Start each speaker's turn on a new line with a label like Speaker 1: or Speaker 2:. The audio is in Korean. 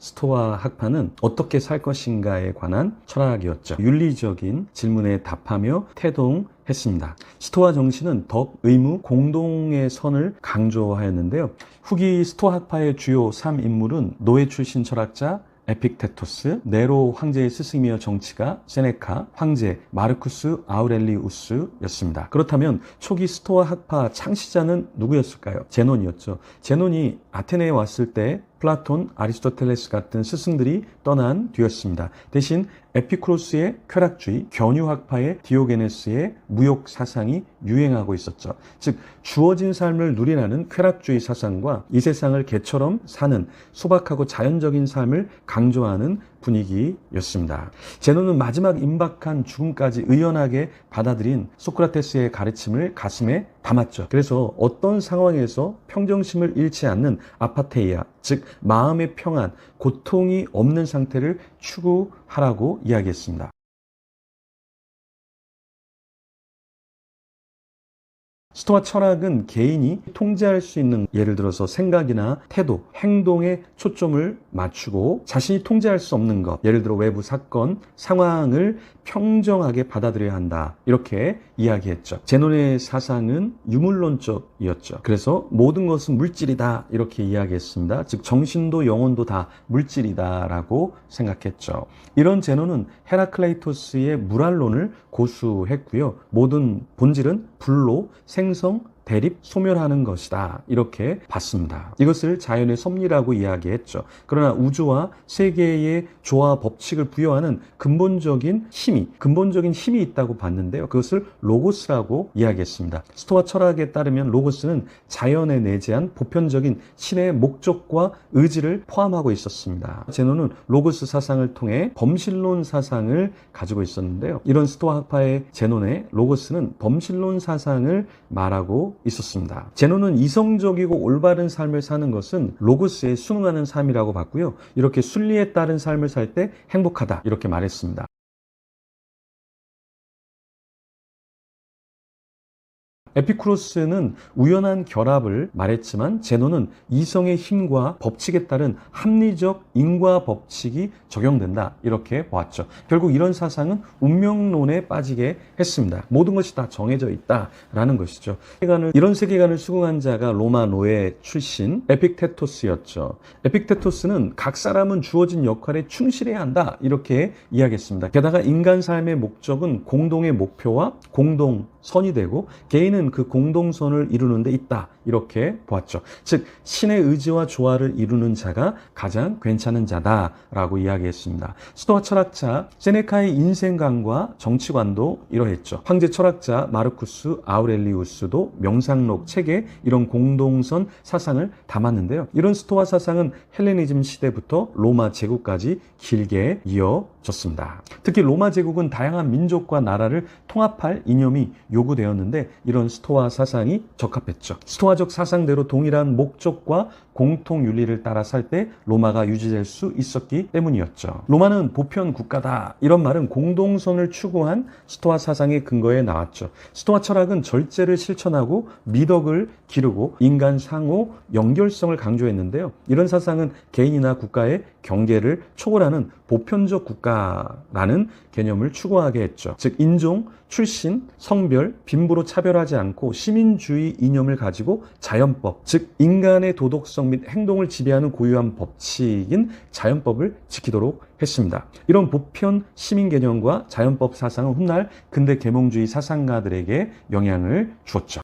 Speaker 1: 스토아 학파는 어떻게 살 것인가에 관한 철학이었죠. 윤리적인 질문에 답하며 태동했습니다. 스토아 정신은 덕, 의무, 공동의 선을 강조하였는데요. 후기 스토아 학파의 주요 3인물은 노예 출신 철학자 에픽테토스, 네로 황제의 스승이며 정치가 세네카, 황제 마르쿠스 아우렐리우스였습니다. 그렇다면 초기 스토아 학파 창시자는 누구였을까요? 제논이었죠. 제논이 아테네에 왔을 때 플라톤, 아리스토텔레스 같은 스승들이 떠난 뒤였습니다. 대신 에피쿠로스의 쾌락주의, 견유학파의 디오게네스의 무욕 사상이 유행하고 있었죠. 즉 주어진 삶을 누리라는 쾌락주의 사상과 이 세상을 개처럼 사는 소박하고 자연적인 삶을 강조하는 분위기였습니다. 제논은 마지막 임박한 죽음까지 의연하게 받아들인 소크라테스의 가르침을 가슴에 담았죠. 그래서 어떤 상황에서 평정심을 잃지 않는 아파테이아, 즉 마음의 평안, 고통이 없는 상태를 추구하라고 이야기했습니다. 스토아 철학은 개인이 통제할 수 있는, 예를 들어서 생각이나 태도, 행동에 초점을 맞추고 자신이 통제할 수 없는 것, 예를 들어 외부 사건, 상황을 평정하게 받아들여야 한다, 이렇게 이야기했죠. 제논의 사상은 유물론적이었죠. 그래서 모든 것은 물질이다, 이렇게 이야기했습니다. 즉 정신도 영혼도 다 물질이다라고 생각했죠. 이런 제논은 헤라클레이토스의 물알론을 고수했고요. 모든 본질은 불로 생성, 대립, 소멸하는 것이다, 이렇게 봤습니다. 이것을 자연의 섭리라고 이야기했죠. 그러나 우주와 세계의 조화 법칙을 부여하는 근본적인 힘이 있다고 봤는데요. 그것을 로고스라고 이야기했습니다. 스토아 철학에 따르면 로고스는 자연에 내재한 보편적인 신의 목적과 의지를 포함하고 있었습니다. 제논은 로고스 사상을 통해 범실론 사상을 가지고 있었는데요. 이런 스토아 학파의 제논의 로고스는 범실론 사상을 말하고 있었습니다. 제논은 이성적이고 올바른 삶을 사는 것은 로고스에 순응하는 삶이라고 봤고요. 이렇게 순리에 따른 삶을 살 때 행복하다, 이렇게 말했습니다. 에피쿠로스는 우연한 결합을 말했지만 제논은 이성의 힘과 법칙에 따른 합리적 인과 법칙이 적용된다, 이렇게 보았죠. 결국 이런 사상은 운명론에 빠지게 했습니다. 모든 것이 다 정해져 있다라는 것이죠. 이런 세계관을 수긍한 자가 로마 노예 출신 에픽테토스였죠. 에픽테토스는 각 사람은 주어진 역할에 충실해야 한다, 이렇게 이야기했습니다. 게다가 인간 삶의 목적은 공동의 목표와 공동선이 되고 개인은 그 공동선을 이루는 데 있다, 이렇게 보았죠. 즉 신의 의지와 조화를 이루는 자가 가장 괜찮은 자다라고 이야기했습니다. 스토아 철학자 세네카의 인생관과 정치관도 이러했죠. 황제 철학자 마르쿠스 아우렐리우스도 명상록 책에 이런 공동선 사상을 담았는데요. 이런 스토아 사상은 헬레니즘 시대부터 로마 제국까지 길게 이어졌습니다. 특히 로마 제국은 다양한 민족과 나라를 통합할 이념이 요구되었는데 이런 스토아 사상이 적합했죠. 스토아적 사상대로 동일한 목적과 공통 윤리를 따라 살 때 로마가 유지될 수 있었기 때문이었죠. 로마는 보편 국가다, 이런 말은 공동선을 추구한 스토아 사상의 근거에 나왔죠. 스토아 철학은 절제를 실천하고 미덕을 기르고 인간 상호 연결성을 강조했는데요. 이런 사상은 개인이나 국가의 경계를 초월하는 보편적 국가라는 개념을 추구하게 했죠. 즉 인종, 출신, 성별, 빈부로 차별하지 않고 시민주의 이념을 가지고 자연법, 즉 인간의 도덕성 및 행동을 지배하는 고유한 법칙인 자연법을 지키도록 했습니다. 이런 보편 시민 개념과 자연법 사상은 훗날 근대 계몽주의 사상가들에게 영향을 주었죠.